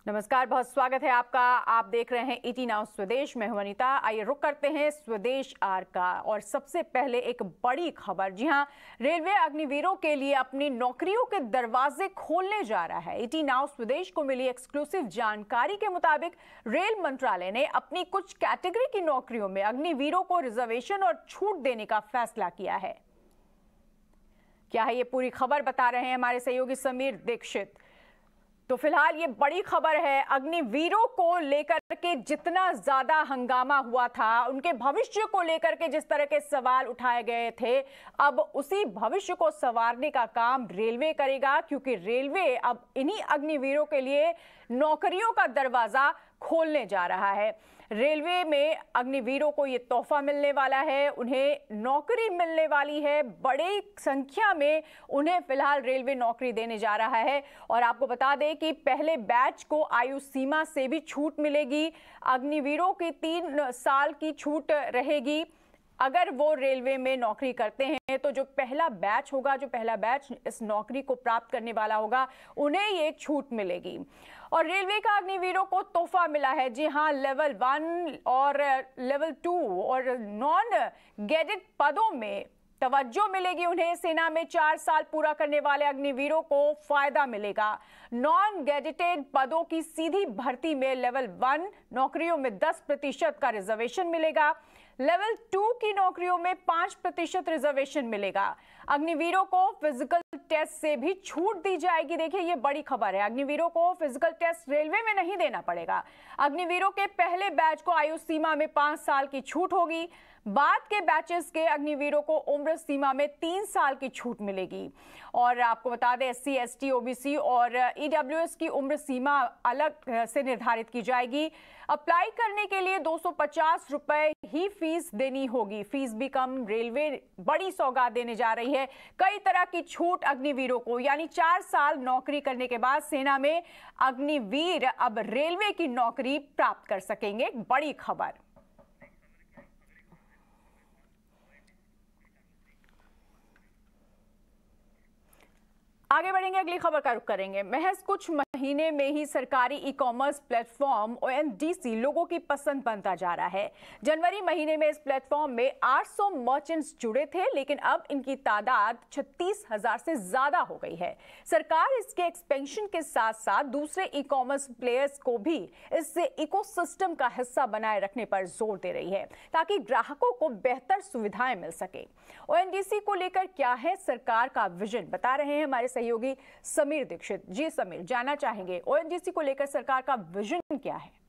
नमस्कार, बहुत स्वागत है आपका। आप देख रहे हैं ET नाउ स्वदेश में। हूं अनीता। आइए रुक करते हैं स्वदेश आर का। और सबसे पहले एक बड़ी खबर। जी हां, रेलवे अग्निवीरों के लिए अपनी नौकरियों के दरवाजे खोलने जा रहा है। ET नाउ स्वदेश को मिली एक्सक्लूसिव जानकारी के मुताबिक रेल मंत्रालय ने अपनी कुछ कैटेगरी की नौकरियों में अग्निवीरों को रिजर्वेशन और छूट देने का फैसला किया है। क्या है ये पूरी खबर, बता रहे हैं हमारे सहयोगी समीर दीक्षित। तो फिलहाल ये बड़ी खबर है। अग्निवीरों को लेकर के जितना ज्यादा हंगामा हुआ था, उनके भविष्य को लेकर के जिस तरह के सवाल उठाए गए थे, अब उसी भविष्य को संवारने का काम रेलवे करेगा, क्योंकि रेलवे अब इन्हीं अग्निवीरों के लिए नौकरियों का दरवाजा खोलने जा रहा है। रेलवे में अग्निवीरों को ये तोहफा मिलने वाला है, उन्हें नौकरी मिलने वाली है। बड़ी संख्या में उन्हें फिलहाल रेलवे नौकरी देने जा रहा है। और आपको बता दें कि पहले बैच को आयु सीमा से भी छूट मिलेगी। अग्निवीरों की 3 साल की छूट रहेगी। अगर वो रेलवे में नौकरी करते हैं तो जो पहला बैच होगा, जो पहला बैच इस नौकरी को प्राप्त करने वाला होगा, उन्हें ये छूट मिलेगी। और रेलवे का अग्निवीरों को तोहफा मिला है। जी हां, लेवल 1 और लेवल 2 और नॉन गैजेट पदों में तवज्जो मिलेगी उन्हें। सेना में 4 साल पूरा करने वाले अग्निवीरों को फायदा मिलेगा। नॉन गैजेटेड पदों की सीधी भर्ती में लेवल 1 नौकरियों में 10% का रिजर्वेशन मिलेगा। लेवल 2 की नौकरियों में 5% रिजर्वेशन मिलेगा। अग्निवीरों को फिजिकल टेस्ट से भी छूट दी जाएगी। देखिए, ये बड़ी खबर है। अग्निवीरों को फिजिकल टेस्ट रेलवे में नहीं देना पड़ेगा। अग्निवीरों के पहले बैच को आयु सीमा में 5 साल की छूट होगी। बाद के बैचेस के अग्निवीरों को उम्र सीमा में 3 साल की छूट मिलेगी। और आपको बता दें, SC, ST, OBC और EWS की उम्र सीमा अलग से निर्धारित की जाएगी। अप्लाई करने के लिए 250 रुपए ही फीस देनी होगी। फीस भी कम, रेलवे बड़ी सौगात देने जा रही है। कई तरह की छूट अग्निवीरों को, यानी 4 साल नौकरी करने के बाद सेना में अग्निवीर अब रेलवे की नौकरी प्राप्त कर सकेंगे। बड़ी खबर। आगे बढ़ेंगे, अगली खबर का रुख करेंगे। महज कुछ महीने में ही सरकारी ई-कॉमर्स प्लेटफॉर्म ONDC लोगों की पसंद बनता जा रहा है। जनवरी महीने में इस प्लेटफॉर्म में 800 मर्चेंट्स जुड़े थे, लेकिन अब इनकी तादाद 36,000 से ज्यादा हो गई है। सरकार इसके एक्सपेंशन के साथ साथ दूसरे ई-कॉमर्स प्लेयर्स को भी इस इकोसिस्टम का हिस्सा बनाए रखने पर जोर दे रही है, ताकि ग्राहकों को बेहतर सुविधाएं मिल सके। ONDC को लेकर क्या है सरकार का विजन, बता रहे हैं हमारे सहयोगी समीर दीक्षित। जी समीर, जानना चाहेंगे ONDC को लेकर सरकार का विजन क्या है?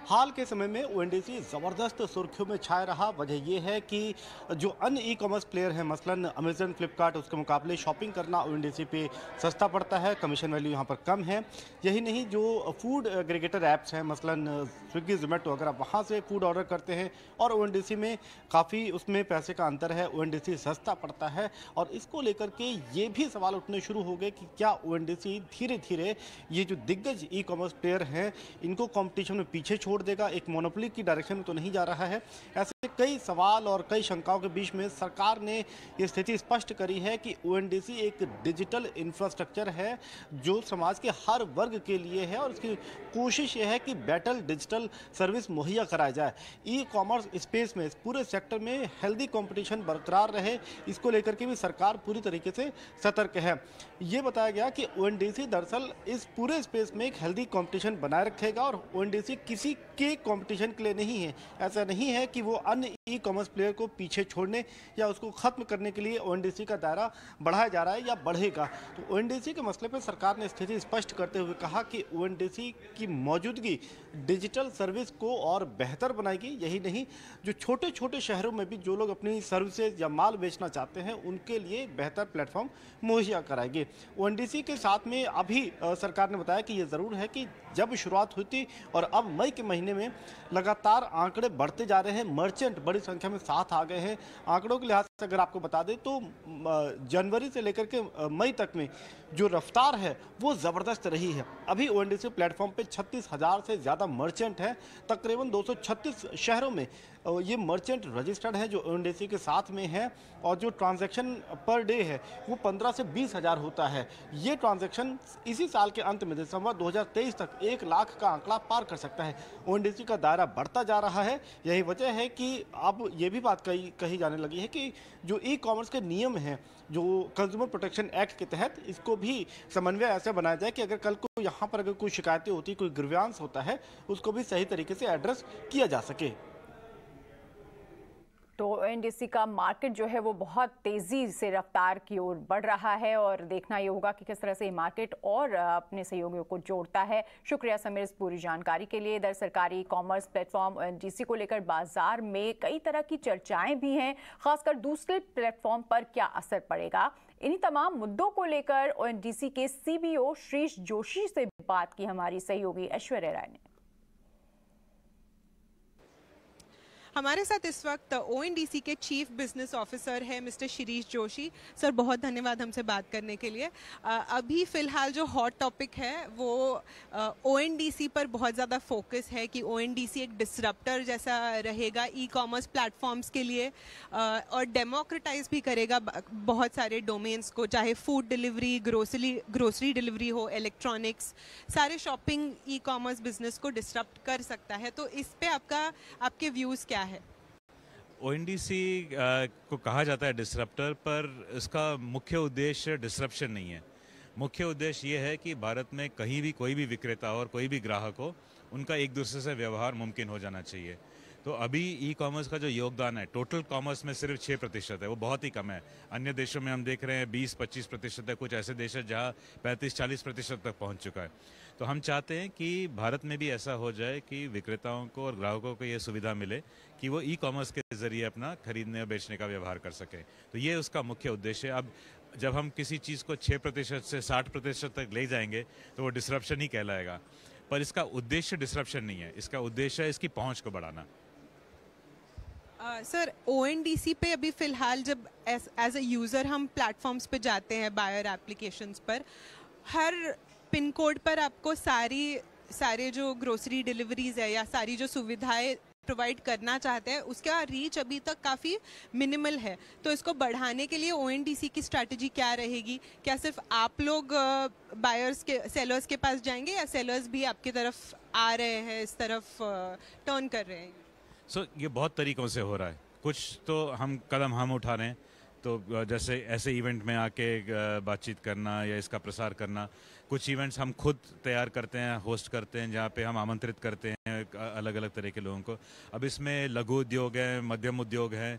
हाल के समय में ONDC ज़बरदस्त सुर्खियों में छाया रहा। वजह यह है कि जो अन्य ई-कॉमर्स प्लेयर हैं, मसलन अमेजन, फ्लिपकार्ट, उसके मुकाबले शॉपिंग करना ONDC पे सस्ता पड़ता है, कमीशन वैल्यू यहाँ पर कम है। यही नहीं, जो फूड एग्रीगेटर ऐप्स हैं, मसलन स्विगी, जोमेटो, अगर आप वहाँ से फूड ऑर्डर करते हैं और ONDC में काफ़ी उसमें पैसे का अंतर है, ONDC सस्ता पड़ता है। और इसको लेकर के ये भी सवाल उठने शुरू हो गए कि क्या ONDC धीरे धीरे ये जो दिग्गज ई-कॉमर्स प्लेयर हैं, इनको कॉम्पिटिशन में पीछे छोड़ देगा, एक मोनोपोली की डायरेक्शन में तो नहीं जा रहा है। ऐसे कई सवाल और कई शंकाओं के बीच में सरकार ने ये स्थिति स्पष्ट करी है कि ONDC एक डिजिटल इंफ्रास्ट्रक्चर है जो समाज के हर वर्ग के लिए है, और इसकी कोशिश ये है कि बेटर डिजिटल सर्विस मुहैया कराया जाए। ई कॉमर्स स्पेस में, इस पूरे सेक्टर में हेल्दी कंपटीशन बरकरार रहे, इसको लेकर के भी सरकार पूरी तरीके से सतर्क है। ये बताया गया कि ONDC दरअसल इस पूरे स्पेस में एक हेल्दी कंपटीशन बनाए रखेगा, और ONDC किसी के कंपटीशन के लिए नहीं है। ऐसा नहीं है कि वो अन्य ई-कॉमर्स प्लेयर को पीछे छोड़ने या उसको खत्म करने के लिए ONDC का दायरा बढ़ाया जा रहा है या बढ़ेगा। तो ONDC के मसले पर सरकार ने स्थिति स्पष्ट करते हुए कहा कि ONDC की मौजूदगी डिजिटल सर्विस को और बेहतर बनाएगी। यही नहीं, जो छोटे छोटे शहरों में भी जो लोग अपनी सर्विसेज या माल बेचना चाहते हैं, उनके लिए बेहतर प्लेटफॉर्म मुहैया कराएंगे। ONDC के साथ में अभी सरकार ने बताया कि ये ज़रूर है कि जब शुरुआत हुई थी और अब मई के महीने में लगातार आंकड़े बढ़ते जा रहे हैं, मर्चेंट बड़ी संख्या में साथ आ गए हैं। आंकड़ों के लिहाज से अगर आपको बता दें तो जनवरी से लेकर के मई तक में जो रफ्तार है वो ज़बरदस्त रही है। अभी ONDC प्लेटफॉर्म पे 36,000 से ज़्यादा मर्चेंट हैं। तकरीबन 236 शहरों में ये मर्चेंट रजिस्टर्ड है जो ओएनडीसी के साथ में है, और जो ट्रांजैक्शन पर डे है वो 15 से 20 हज़ार होता है। ये ट्रांजैक्शन इसी साल के अंत में दिसंबर 2023 तक 1 लाख का आंकड़ा पार कर सकता है। ओएनडीसी का दायरा बढ़ता जा रहा है। यही वजह है कि अब ये भी बात कही जाने लगी है कि जो ई कॉमर्स के नियम हैं, जो कंज्यूमर प्रोटेक्शन एक्ट के तहत, इसको भी समन्वय ऐसे बनाया जाए कि अगर कल को यहाँ पर अगर कोई शिकायतें होती, कोई ग्रीवांस होता है, उसको भी सही तरीके से एड्रेस किया जा सके। तो ओएनडीसी का मार्केट जो है वो बहुत तेजी से रफ्तार की ओर बढ़ रहा है और देखना ये होगा कि किस तरह से ये मार्केट और अपने सहयोगियों को जोड़ता है। शुक्रिया समीर इस पूरी जानकारी के लिए। इधर सरकारी कॉमर्स प्लेटफॉर्म ओएनडीसी को लेकर बाजार में कई तरह की चर्चाएं भी हैं, खासकर दूसरे प्लेटफॉर्म पर क्या असर पड़ेगा। इन्हीं तमाम मुद्दों को लेकर ओएनडीसी के सीबीओ श्रीश जोशी से बात की हमारी सहयोगी ऐश्वर्या राय ने। हमारे साथ इस वक्त ओएनडीसी के चीफ बिजनेस ऑफिसर है मिस्टर शिरीष जोशी। सर, बहुत धन्यवाद हमसे बात करने के लिए। अभी फ़िलहाल जो हॉट टॉपिक है वो ओएनडीसी पर बहुत ज़्यादा फोकस है कि ओएनडीसी एक डिसरप्टर जैसा रहेगा ई कॉमर्स प्लेटफॉर्म्स के लिए, और डेमोक्रेटाइज भी करेगा बहुत सारे डोमेन्स को, चाहे फूड डिलीवरी, ग्रोसरी डिलीवरी हो, इलेक्ट्रॉनिक्स, सारे शॉपिंग ई कॉमर्स बिजनेस को डिसरप्ट कर सकता है। तो इस पे आपके व्यूज़ क्या है? ओएनडीसी को कहा जाता है डिसरप्टर, पर इसका मुख्य उद्देश्य डिसरप्शन नहीं है। मुख्य उद्देश्य ये है कि भारत में कहीं भी कोई भी विक्रेता और कोई भी ग्राहक हो, उनका एक दूसरे से व्यवहार मुमकिन हो जाना चाहिए। तो अभी ई कॉमर्स का जो योगदान है टोटल कॉमर्स में सिर्फ 6% है, वो बहुत ही कम है। अन्य देशों में हम देख रहे हैं 20-25% है, कुछ ऐसे देश हैं जहाँ 35-40% तक पहुँच चुका है। तो हम चाहते हैं कि भारत में भी ऐसा हो जाए कि विक्रेताओं को और ग्राहकों को ये सुविधा मिले कि वो ई कॉमर्स के जरिए अपना खरीदने और बेचने का व्यवहार कर सकें। तो ये उसका मुख्य उद्देश्य है। अब जब हम किसी चीज़ को 6% से 60% तक ले जाएंगे तो वो डिसरप्शन ही कहलाएगा, पर इसका उद्देश्य डिसरप्शन नहीं है, इसका उद्देश्य है इसकी पहुँच को बढ़ाना। सर, ओएनडीसी पे अभी फ़िलहाल जब एज अ यूज़र हम प्लेटफॉर्म्स पे जाते हैं, बायर एप्लीकेशंस पर, हर पिन कोड पर आपको सारे जो ग्रोसरी डिलीवरीज है या सारी जो सुविधाएं प्रोवाइड करना चाहते हैं, उसका रीच अभी तक काफ़ी मिनिमल है। तो इसको बढ़ाने के लिए ओएनडीसी की स्ट्रैटेजी क्या रहेगी? क्या सिर्फ आप लोग सेलर्स के पास जाएंगे, या सेलर्स भी आपकी तरफ आ रहे हैं, इस तरफ टर्न कर रहे हैं? ये बहुत तरीक़ों से हो रहा है। कुछ तो कदम हम उठा रहे हैं, तो जैसे ऐसे इवेंट में आके बातचीत करना या इसका प्रसार करना। कुछ इवेंट्स हम खुद तैयार करते हैं, होस्ट करते हैं, जहाँ पे हम आमंत्रित करते हैं अलग अलग तरह के लोगों को। अब इसमें लघु उद्योग हैं, मध्यम उद्योग हैं,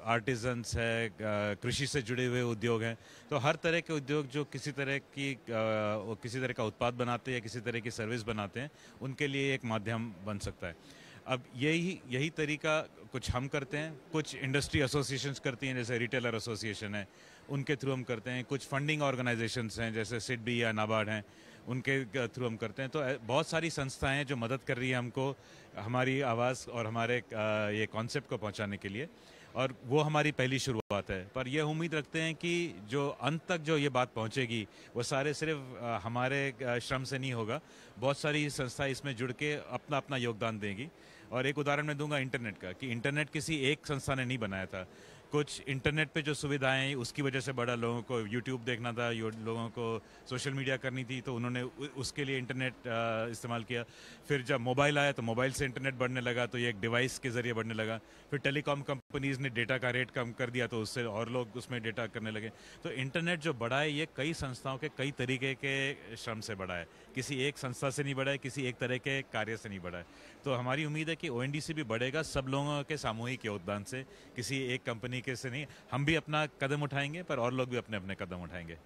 आर्टिजन्स है, कृषि से जुड़े हुए उद्योग हैं। तो हर तरह के उद्योग जो किसी तरह का उत्पाद बनाते हैं या किसी तरह की सर्विस बनाते हैं, उनके लिए एक माध्यम बन सकता है। अब यही तरीका कुछ हम करते हैं, कुछ इंडस्ट्री एसोसिएशंस करती हैं, जैसे रिटेलर एसोसिएशन है, उनके थ्रू हम करते हैं। कुछ फंडिंग ऑर्गेनाइजेशंस हैं जैसे सिडबी या नाबार्ड हैं, उनके थ्रू हम करते हैं। तो बहुत सारी संस्थाएं हैं जो मदद कर रही है हमको हमारी आवाज़ और हमारे ये कॉन्सेप्ट को पहुंचाने के लिए, और वो हमारी पहली शुरुआत है। पर यह उम्मीद रखते हैं कि जो अंत तक जो ये बात पहुंचेगी वो सारे सिर्फ हमारे श्रम से नहीं होगा, बहुत सारी संस्थाएं इसमें जुड़ के अपना अपना योगदान देंगी। और एक उदाहरण मैं दूंगा इंटरनेट का, कि इंटरनेट किसी एक संस्था ने नहीं बनाया था। कुछ इंटरनेट पे जो सुविधाएं हैं उसकी वजह से बड़ा लोगों को यूट्यूब देखना था, लोगों को सोशल मीडिया करनी थी, तो उन्होंने उसके लिए इंटरनेट इस्तेमाल किया। फिर जब मोबाइल आया तो मोबाइल से इंटरनेट बढ़ने लगा, तो ये एक डिवाइस के ज़रिए बढ़ने लगा। फिर टेलीकॉम कंपनीज़ ने डेटा का रेट कम कर दिया, तो उससे और लोग उसमें डेटा करने लगे। तो इंटरनेट जो बढ़ा है ये कई संस्थाओं के कई तरीके के श्रम से बढ़ा है, किसी एक संस्था से नहीं बढ़ा है, किसी एक तरह के कार्य से नहीं बढ़ा है। तो हमारी उम्मीद है कि ओएनडीसी भी बढ़ेगा सब लोगों के सामूहिक योगदान से, किसी एक कंपनी के से नहीं। हम भी अपना कदम उठाएंगे, पर और लोग भी अपने अपने कदम उठाएंगे।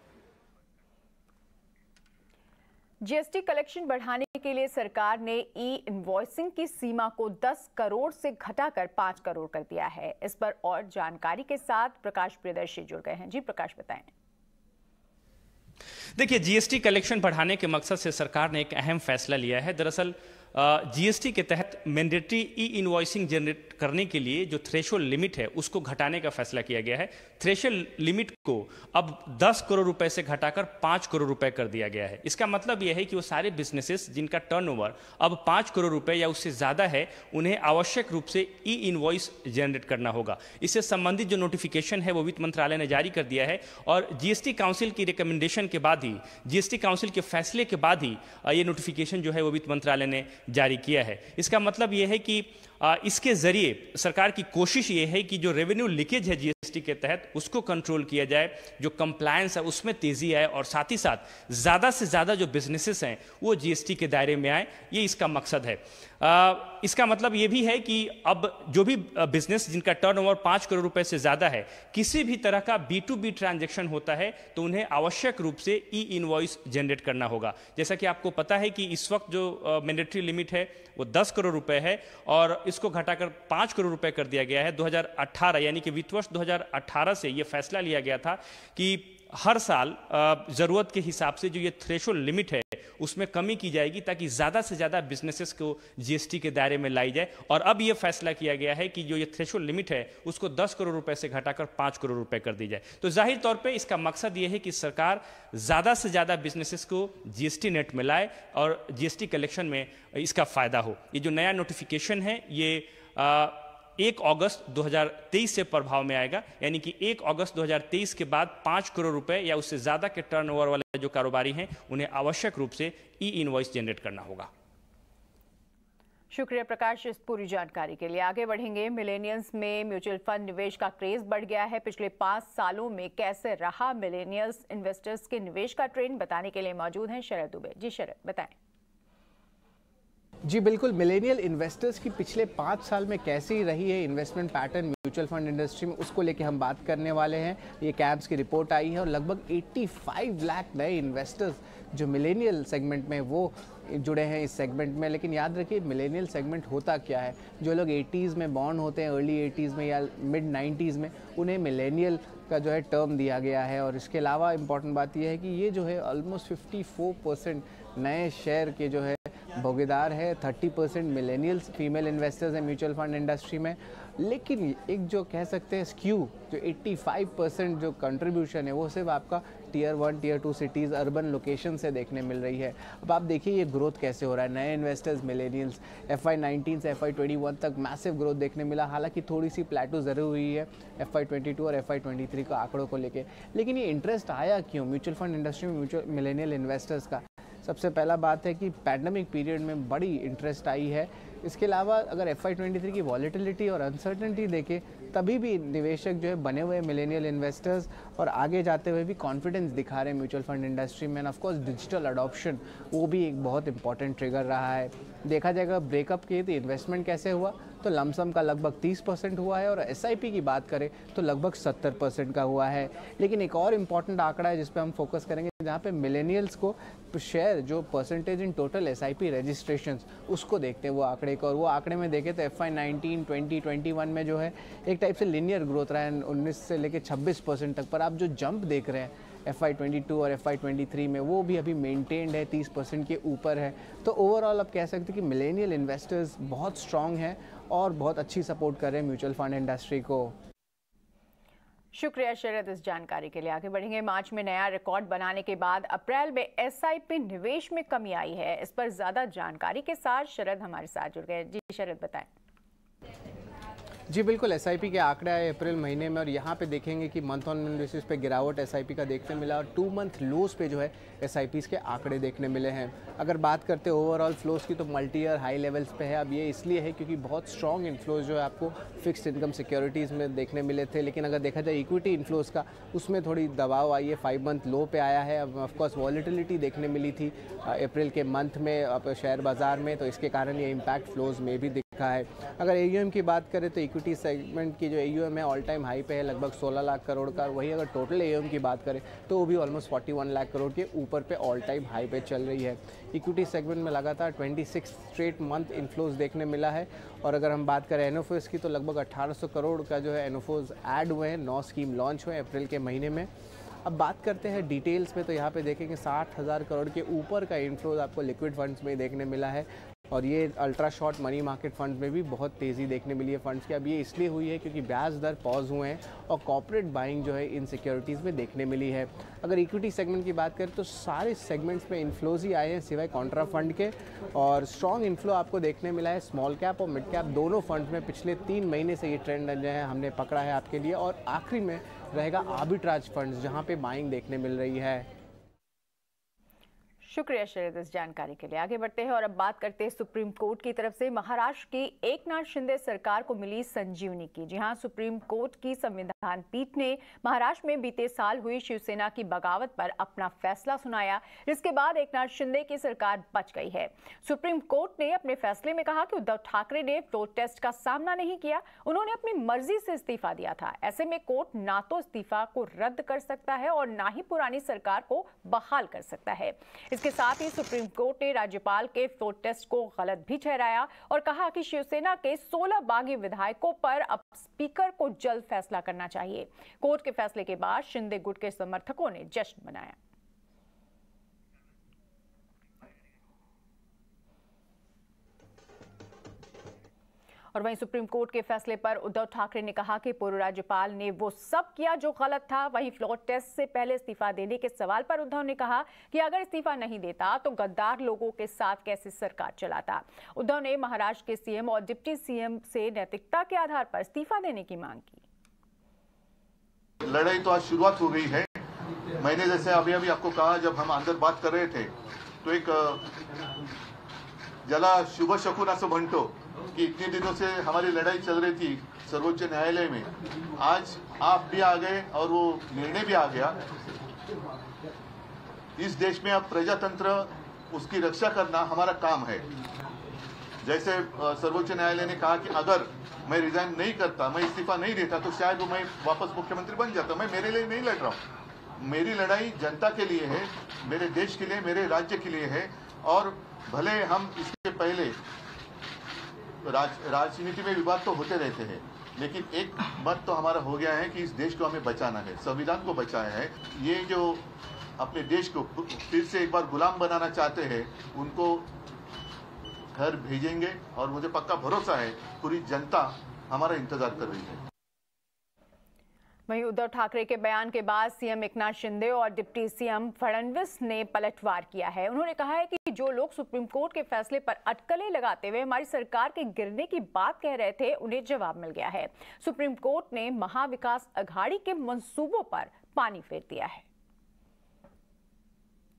जीएसटी कलेक्शन बढ़ाने के लिए सरकार ने ई इनवॉइसिंग की सीमा को 10 करोड़ से घटाकर 5 करोड़ कर दिया है। इस पर और जानकारी के साथ प्रकाश प्रियदर्शी जुड़ गए हैं। जी प्रकाश, बताएं। देखिए, जीएसटी कलेक्शन बढ़ाने के मकसद से सरकार ने एक अहम फैसला लिया है। दरअसल जीएसटी के तहत मैंडेटरी ई इनवॉइसिंग जनरेट करने के लिए जो थ्रेशोल्ड लिमिट है उसको घटाने का फैसला किया गया है। थ्रेशोल्ड लिमिट को अब 10 करोड़ रुपए से घटाकर 5 करोड़ रुपए कर दिया गया है। इसका मतलब यह है कि वो सारे बिजनेसेस जिनका टर्नओवर अब 5 करोड़ रुपए या उससे ज़्यादा है, उन्हें आवश्यक रूप से ई इनवॉइस जनरेट करना होगा। इससे संबंधित जो नोटिफिकेशन है वो वित्त मंत्रालय ने जारी कर दिया है और जीएसटी काउंसिल की रिकमेंडेशन के बाद ही, जीएसटी काउंसिल के फैसले के बाद ही ये नोटिफिकेशन जो है वो वित्त मंत्रालय ने जारी किया है। इसका मतलब यह है कि इसके जरिए सरकार की कोशिश ये है कि जो रेवेन्यू लीकेज है जीएसटी के तहत उसको कंट्रोल किया जाए, जो कंप्लायंस है उसमें तेजी आए और साथ ही साथ ज़्यादा से ज़्यादा जो बिजनेसेस हैं वो जीएसटी के दायरे में आए, ये इसका मकसद है। इसका मतलब ये भी है कि अब जो भी बिजनेस जिनका टर्नओवर 5 करोड़ रुपए से ज़्यादा है, किसी भी तरह का B2B ट्रांजैक्शन होता है तो उन्हें आवश्यक रूप से ई इनवॉइस जनरेट करना होगा। जैसा कि आपको पता है कि इस वक्त जो मैंडेटरी लिमिट है वो 10 करोड़ रुपए है और इसको घटाकर 5 करोड़ रुपए कर दिया गया है। 2018 यानी कि वित्त वर्ष 2018 से ये फैसला लिया गया था कि हर साल ज़रूरत के हिसाब से जो ये थ्रेशोल्ड लिमिट है उसमें कमी की जाएगी ताकि ज़्यादा से ज़्यादा बिजनेसेस को जीएसटी के दायरे में लाई जाए। और अब ये फैसला किया गया है कि जो ये थ्रेशोल्ड लिमिट है उसको 10 करोड़ रुपए से घटाकर 5 करोड़ रुपए कर दी जाए। तो जाहिर तौर पे इसका मकसद ये है कि सरकार ज़्यादा से ज़्यादा बिजनेसेस को जीएसटी नेट में लाए और जीएसटी कलेक्शन में इसका फ़ायदा हो। ये जो नया नोटिफिकेशन है ये 1 अगस्त 2023 से प्रभाव में आएगा, यानी कि 1 अगस्त 2023 के बाद 5 करोड़ रुपए या उससे ज़्यादा के टर्नओवर वाले जो कारोबारी हैं उन्हें आवश्यक रूप से ई इनवॉइस जनरेट करना होगा। शुक्रिया प्रकाश इस पूरी जानकारी के लिए। आगे बढ़ेंगे। मिलेनियल्स में म्यूचुअल फंड निवेश का क्रेज बढ़ गया है। पिछले 5 सालों में कैसे रहा मिलेनियल्स इन्वेस्टर्स के निवेश का ट्रेंड, बताने के लिए मौजूद हैं शरद दुबे। जी शरद, बताएं। जी बिल्कुल, मिलेनियल इन्वेस्टर्स की पिछले 5 साल में कैसी रही है investment pattern mutual fund industry में, उसको लेके हम बात करने वाले हैं। ये कैब्स की रिपोर्ट आई है और लगभग 85 लाख नए इन्वेस्टर्स जो मिलेनियल सेगमेंट में वो जुड़े हैं इस सेगमेंट में। लेकिन याद रखिए मिलेनियल सेगमेंट होता क्या है, जो लोग 80s में बॉर्न होते हैं, अर्ली 80s में या मिड 90s में, उन्हें मिलेनियल का जो है टर्म दिया गया है। और इसके अलावा इम्पॉर्टेंट बात यह है कि ये जो है ऑलमोस्ट 54% नए शेयर के जो है भागीदार है। 30% मिलेनियल्स फीमेल इन्वेस्टर्स हैं म्यूचुअल फंड इंडस्ट्री में। लेकिन एक जो कह सकते हैं स्क्यू, जो 85% जो कंट्रीब्यूशन है वो सिर्फ आपका tier 1 tier 2 cities urban location से देखने मिल रही है। अब आप देखिए ये ग्रोथ कैसे हो रहा है। नए इन्वेस्टर्स मिलेनियल्स FY19 से FY21 तक मैसिव ग्रोथ देखने मिला। हालांकि थोड़ी सी प्लेटो ज़रूर हुई है FY22 और FY23 का आंकड़ों को लेके। लेकिन ये इंटरेस्ट आया क्यों म्यूचुअल फंड इंडस्ट्री में मिलेनियल इन्वेस्टर्स का? सबसे पहला बात है कि पैंडमिक पीरियड में बड़ी इंटरेस्ट आई है। इसके अलावा अगर FY23 की वॉलेटिलिटी और अनसर्टेनिटी देखें तभी भी निवेशक जो है बने हुए मिलेनियल इन्वेस्टर्स और आगे जाते हुए भी कॉन्फिडेंस दिखा रहे हैं म्यूचुअल फंड इंडस्ट्री में। ऑफ कोर्स डिजिटल अडॉप्शन वो भी एक बहुत इंपॉर्टेंट ट्रिगर रहा है। देखा जाएगा ब्रेकअप के तो इन्वेस्टमेंट कैसे हुआ, तो लमसम का लगभग 30% हुआ है और SIP की बात करें तो लगभग 70% का हुआ है। लेकिन एक और इम्पॉर्टेंट आंकड़ा है जिस पे हम फोकस करेंगे, जहाँ पे मिलेनियल्स को शेयर जो percentage in total SIP registrations उसको देखते हैं वो आंकड़े को। और वो आंकड़े में देखें तो FY19, 20, 21 में जो है एक टाइप से लिनियर ग्रोथ रहा है 19 से लेकर 26% तक। पर आप जो जंप देख रहे हैं FY22 और FY23 में वो भी अभी मेंटेन्ड है, 30% के ऊपर है। तो ओवरऑल आप कह सकते हैं कि मिलेनियल इन्वेस्टर्स बहुत स्ट्रांग हैं और बहुत अच्छी सपोर्ट कर रहे हैं म्यूचुअल फंड इंडस्ट्री को। शुक्रिया शरद इस जानकारी के लिए। आगे बढ़ेंगे। मार्च में नया रिकॉर्ड बनाने के बाद अप्रैल में SIP निवेश में कमी आई है। इस पर ज्यादा जानकारी के साथ शरद हमारे साथ जुड़ गए। जी शरद, बताएं। जी बिल्कुल, SIP के आंकड़े आए अप्रैल महीने में और यहाँ पे देखेंगे कि मंथ ऑन मंथ बेसिस पे गिरावट SIP का देखने मिला और 2 मंथ लोज पे जो है SIPs के आंकड़े देखने मिले हैं। अगर बात करते हैं ओवरऑल फ्लोज की तो मल्टी ईयर हाई लेवल्स पे है। अब ये इसलिए है क्योंकि बहुत स्ट्रॉन्ग इनफ्लोज जो है आपको फिक्स्ड इनकम सिक्योरिटीज़ में देखने मिले थे। लेकिन अगर देखा जाए इक्विटी इनफ्लोज का, उसमें थोड़ी दबाव आई है, 5 मंथ लो पे आया है। अब ऑफकोर्स वॉलेटिलिटी देखने मिली थी अप्रैल के मंथ में शेयर बाज़ार में, तो इसके कारण ये इम्पैक्ट फ्लोज में भी दिखा है। अगर AUM की बात करें तो इक्विटी सेगमेंट की जो AUM है ऑल टाइम हाई पे है, लगभग 16 लाख करोड़ का। वही अगर टोटल AUM की बात करें तो वो भी ऑलमोस्ट 41 लाख करोड़ के ऊपर पे ऑल टाइम हाई पे चल रही है। इक्विटी सेगमेंट में लगातार 26 स्ट्रेट मंथ इन्फ्लोज देखने मिला है। और अगर हम बात करें NFOs की तो लगभग 1800 करोड़ का जो है NFOs ऐड हुए हैं, 9 स्कीम लॉन्च हुए अप्रैल के महीने में। अब बात करते हैं डिटेल्स में तो यहाँ पे देखेंगे 60,000 करोड़ के ऊपर का इन्फ्लोज आपको लिक्विड फंड्स में देखने मिला है। और ये ultra short money market fund में भी बहुत तेज़ी देखने मिली है फंड्स की। अब ये इसलिए हुई है क्योंकि ब्याज दर पॉज हुए हैं और कॉर्पोरेट बाइंग जो है इन सिक्योरिटीज़ में देखने मिली है। अगर इक्विटी सेगमेंट की बात करें तो सारे सेगमेंट्स में इन्फ्लोज ही आए हैं सिवाय कॉन्ट्रा फंड के, और स्ट्रॉन्ग इन्फ्लो आपको देखने मिला है स्मॉल कैप और मिड कैप दोनों फंड्स में। पिछले 3 महीने से ये ट्रेंड जो है हमने पकड़ा है आपके लिए। और आखिरी में रहेगा आर्बिट्राज फंड्स जहाँ पे बाइंग देखने मिल रही है। शुक्रिया शरद इस जानकारी के लिए। आगे बढ़ते हैं और अब बात करते हैं सुप्रीम कोर्ट की तरफ से महाराष्ट्र की एकनाथ शिंदे सरकार को मिली संजीवनी की। जी हां, सुप्रीम कोर्ट की संविधान पीठ ने महाराष्ट्र में बीते साल हुई शिवसेना की बगावत पर अपना फैसला सुनाया, जिसके बाद एकनाथ शिंदे की सरकार बच गई है। सुप्रीम कोर्ट ने अपने फैसले में कहा कि उद्धव ठाकरे ने फ्लोर टेस्ट का सामना नहीं किया, उन्होंने अपनी मर्जी से इस्तीफा दिया था। ऐसे में कोर्ट ना तो इस्तीफा को रद्द कर सकता है और ना ही पुरानी सरकार को बहाल कर सकता है। इसके साथ ही सुप्रीम कोर्ट ने राज्यपाल के फ्लोर टेस्ट को गलत भी ठहराया और कहा कि शिवसेना के 16 बागी विधायकों पर अब स्पीकर को जल्द फैसला करना चाहिए। कोर्ट के फैसले के बाद शिंदे गुट के समर्थकों ने जश्न मनाया। और वहीं सुप्रीम कोर्ट के फैसले पर उद्धव ठाकरे ने कहा कि पूर्व राज्यपाल ने वो सब किया जो गलत था। वहीं फ्लोर टेस्ट से पहले इस्तीफा देने के सवाल पर उद्धव ने कहा कि अगर इस्तीफा नहीं देता तो गद्दार लोगों के साथ कैसे सरकार चलाता। उद्धव ने महाराष्ट्र के सीएम और डिप्टी सीएम से नैतिकता के आधार पर इस्तीफा देने की मांग की। लड़ाई तो आज शुरुआत हो गई है। मैंने जैसे अभी आपको कहा, जब हम अंदर बात कर रहे थे तो एक ज्यादा शुभ शकुन असं म्हणतो कि इतने दिनों से हमारी लड़ाई चल रही थी सर्वोच्च न्यायालय में, आज आप भी आ गए और वो निर्णय भी आ गया। इस देश में अब प्रजातंत्र, उसकी रक्षा करना हमारा काम है। जैसे सर्वोच्च न्यायालय ने कहा कि अगर मैं रिजाइन नहीं करता, मैं इस्तीफा नहीं देता तो शायद मैं वापस मुख्यमंत्री बन जाता। मैं मेरे लिए नहीं लड़ रहा हूँ, मेरी लड़ाई जनता के लिए है, मेरे देश के लिए, मेरे राज्य के लिए है। और भले हम इसके पहले राजनीति में विवाद तो होते रहते हैं, लेकिन एक मत तो हमारा हो गया है कि इस देश को हमें बचाना है, संविधान को बचाया है। ये जो अपने देश को फिर से एक बार गुलाम बनाना चाहते हैं, उनको घर भेजेंगे और मुझे पक्का भरोसा है पूरी जनता हमारा इंतजार कर रही है। वहीं उद्धव ठाकरे के बयान के बाद सीएम एकनाथ शिंदे और डिप्टी सीएम फडणवीस ने पलटवार किया है। उन्होंने कहा है कि जो लोग सुप्रीम कोर्ट के फैसले पर अटकलें लगाते हुए हमारी सरकार के गिरने की बात कह रहे थे, उन्हें जवाब मिल गया है। सुप्रीम कोर्ट ने महाविकास अघाड़ी के मंसूबों पर पानी फेर दिया है।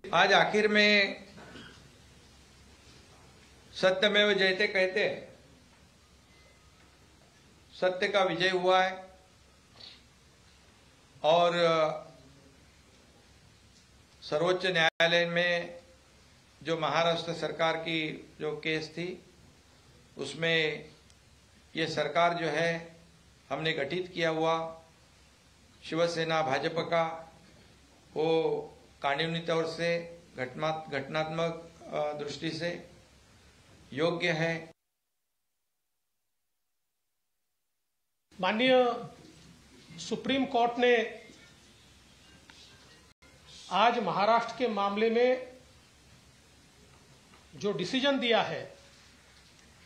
आज आखिर में सत्यमेव जयते कहते, सत्य का विजय हुआ है और सर्वोच्च न्यायालय में जो महाराष्ट्र सरकार की जो केस थी, उसमें ये सरकार जो है हमने गठित किया हुआ शिवसेना भाजपा का, वो कानूनी तौर से घटनात्मक दृष्टि से योग्य है। माननीय सुप्रीम कोर्ट ने आज महाराष्ट्र के मामले में जो डिसीजन दिया है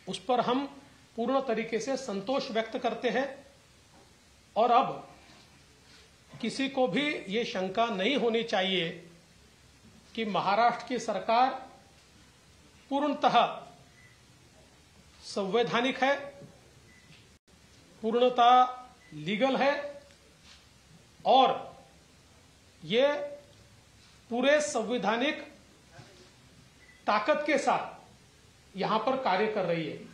उस पर हम पूर्ण तरीके से संतोष व्यक्त करते हैं और अब किसी को भी ये शंका नहीं होनी चाहिए कि महाराष्ट्र की सरकार पूर्णतः संवैधानिक है, पूर्णतः लीगल है और ये पूरे संवैधानिक ताकत के साथ यहां पर कार्य कर रही है।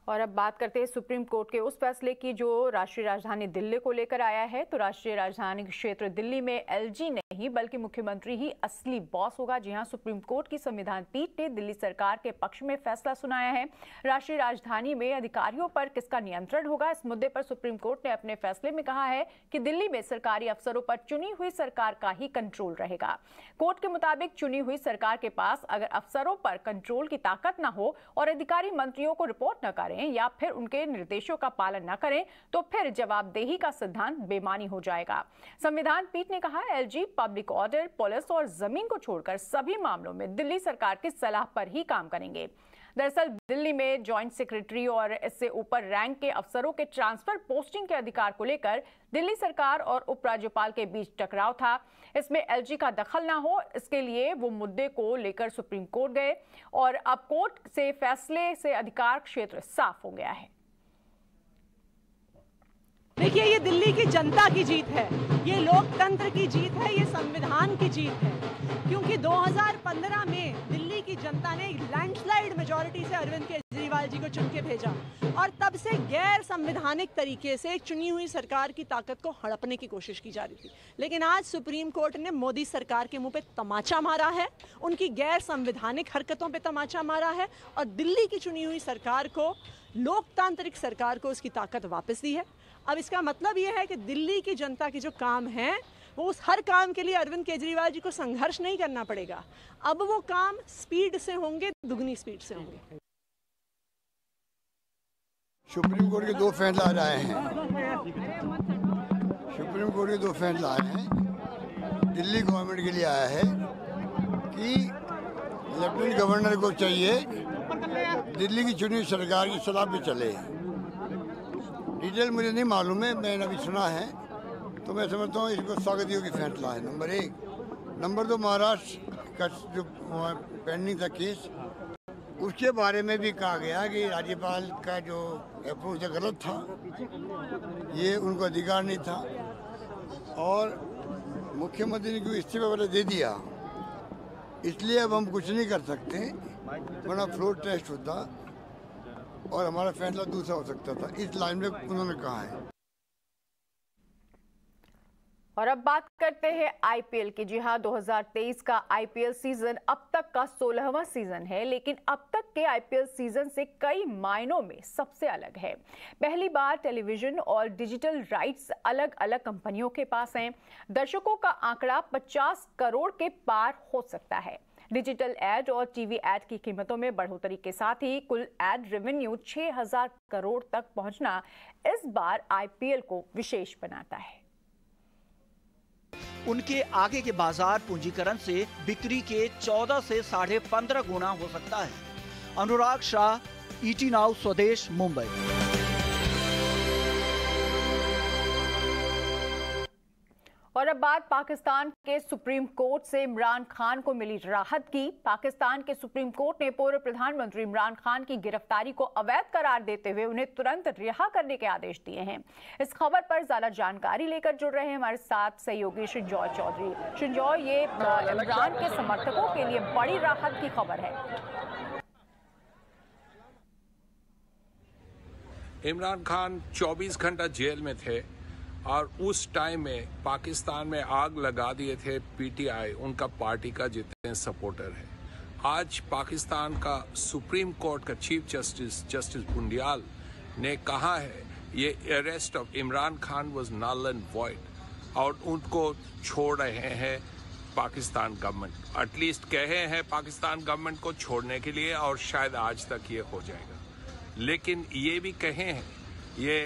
और अब बात करते हैं सुप्रीम कोर्ट के उस फैसले की जो राष्ट्रीय राजधानी दिल्ली को लेकर आया है। तो राष्ट्रीय राजधानी क्षेत्र दिल्ली में एलजी नहीं बल्कि मुख्यमंत्री ही असली बॉस होगा। जी हां, सुप्रीम कोर्ट की संविधान पीठ ने दिल्ली सरकार के पक्ष में फैसला सुनाया है। राष्ट्रीय राजधानी में अधिकारियों पर किसका नियंत्रण होगा, इस मुद्दे पर सुप्रीम कोर्ट ने अपने फैसले में कहा है कि दिल्ली में सरकारी अफसरों पर चुनी हुई सरकार का ही कंट्रोल रहेगा। कोर्ट के मुताबिक चुनी हुई सरकार के पास अगर अफसरों पर कंट्रोल की ताकत न हो और अधिकारी मंत्रियों को रिपोर्ट न करें करें या फिर उनके निर्देशों का पालन न करें तो फिर जवाबदेही का सिद्धांत बेमानी हो जाएगा। संविधान पीठ ने कहा, एलजी पब्लिक ऑर्डर, पुलिस और जमीन को छोड़कर सभी मामलों में दिल्ली सरकार की सलाह पर ही काम करेंगे। दरअसल दिल्ली में जॉइंट सेक्रेटरी और इससे ऊपर रैंक के अफसरों के ट्रांसफर पोस्टिंग के अधिकार को लेकर दिल्ली सरकार और उपराज्यपाल के बीच टकराव था। इसमें एलजी का दखल ना हो, इसके लिए वो मुद्दे को लेकर सुप्रीम कोर्ट गए और अब कोर्ट से फैसले से अधिकार क्षेत्र साफ हो गया है। देखिए, ये दिल्ली की जनता की जीत है, ये लोकतंत्र की जीत है, ये संविधान की जीत है, क्योंकि 2015 में दिल्ली की जनता ने लैंडस्लाइड मेजॉरिटी से अरविंद केजरीवाल जी को चुन के भेजा और तब से गैर संवैधानिक तरीके से चुनी हुई सरकार की ताकत को हड़पने की कोशिश की जा रही थी। लेकिन आज सुप्रीम कोर्ट ने मोदी सरकार के मुंह पे तमाचा मारा है, उनकी गैर संवैधानिक हरकतों पे तमाचा मारा है और दिल्ली की चुनी हुई सरकार को, लोकतांत्रिक सरकार को उसकी ताकत वापस दी है। अब इसका मतलब यह है कि दिल्ली की जनता के जो काम हैं वो उस हर काम के लिए अरविंद केजरीवाल जी को संघर्ष नहीं करना पड़ेगा। अब वो काम स्पीड से होंगे, दुगनी स्पीड से होंगे। सुप्रीम कोर्ट के दो फैसला आ रहे हैं। सुप्रीम कोर्ट के दो फैसला आए हैं। दिल्ली गवर्नमेंट के लिए आया है कि लेफ्टिनेंट गवर्नर को चाहिए दिल्ली की चुनी सरकार की सलाह पे चले। डिटेल मुझे नहीं मालूम है, मैंने अभी सुना है, तो मैं समझता हूँ इसको स्वागत योग्य फैसला है, नंबर 1। नंबर 2, महाराष्ट्र का जो पेंडिंग था केस, उसके बारे में भी कहा गया कि राज्यपाल का जो अप्रोच गलत था, ये उनको अधिकार नहीं था और मुख्यमंत्री ने क्यों इस्तीफा वाला दे दिया, इसलिए अब हम कुछ नहीं कर सकते, वरना फ्लोर टेस्ट होता और हमारा फैसला दूसरा हो सकता था। इस लाइन में उन्होंने कहा है। और अब बात करते हैं आईपीएल की। जी हां, 2023 का आईपीएल सीजन अब तक का 16वां सीजन है, लेकिन अब तक के आईपीएल सीजन से कई मायनों में सबसे अलग है। पहली बार टेलीविजन और डिजिटल राइट्स अलग अलग कंपनियों के पास हैं। दर्शकों का आंकड़ा 50 करोड़ के पार हो सकता है। डिजिटल एड और टीवी एड की कीमतों में बढ़ोतरी के साथ ही कुल एड रेवेन्यू 6000 करोड़ तक पहुंचना इस बार आईपीएल को विशेष बनाता है। उनके आगे के बाजार पूंजीकरण से बिक्री के 14 से 15.5 गुना हो सकता है। अनुराग शाह, ईटी नाउ स्वदेश, मुंबई। और अब बात पाकिस्तान के सुप्रीम कोर्ट से इमरान खान को मिली राहत की। पाकिस्तान के सुप्रीम कोर्ट ने पूर्व प्रधानमंत्री इमरान खान की गिरफ्तारी को अवैध करार देते हुए उन्हें तुरंत रिहा करने के आदेश दिए हैं। इस खबर पर ज्यादा जानकारी लेकर जुड़ रहे हैं हमारे साथ सहयोगी संजय चौधरी। संजय, ये इमरान के समर्थकों के लिए बड़ी राहत की खबर है। इमरान खान 24 घंटा जेल में थे और उस टाइम में पाकिस्तान में आग लगा दिए थे पीटीआई, उनका पार्टी का जितने सपोर्टर है। आज पाकिस्तान का सुप्रीम कोर्ट का चीफ जस्टिस बुंडियाल ने कहा है ये arrest of Imran Khan was null and void और उनको छोड़ रहे हैं पाकिस्तान गवर्नमेंट। एटलीस्ट कहे हैं पाकिस्तान गवर्नमेंट को छोड़ने के लिए और शायद आज तक ये हो जाएगा। लेकिन ये भी कहे हैं ये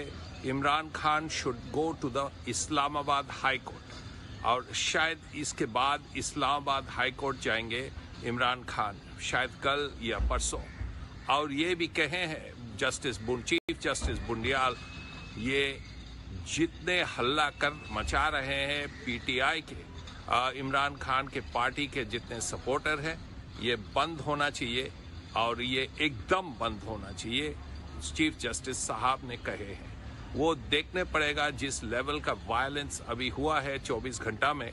Imran Khan should go to the Islamabad high court और शायद इसके बाद इस्लामाबाद हाई कोर्ट जाएंगे इमरान खान, शायद कल या परसों। और ये भी कहे हैं चीफ जस्टिस बुंडियाल, ये जितने हल्ला कर मचा रहे हैं पीटीआई के इमरान खान के पार्टी के जितने सपोर्टर हैं, ये बंद होना चाहिए और ये एकदम बंद होना चाहिए। चीफ जस्टिस साहब ने कहे हैं वो देखने पड़ेगा जिस लेवल का वायलेंस अभी हुआ है 24 घंटा में,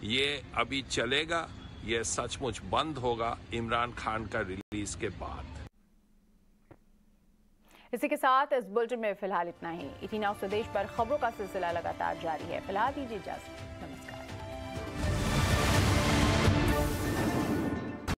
ये अभी चलेगा, ये सचमुच बंद होगा इमरान खान का रिलीज के बाद। इसी के साथ इस बुलेटिन में फिलहाल इतना ही। ईटी नाउ स्वदेश पर खबरों का सिलसिला लगातार जारी है। फिलहाल दीजिए इजाजत, नमस्कार।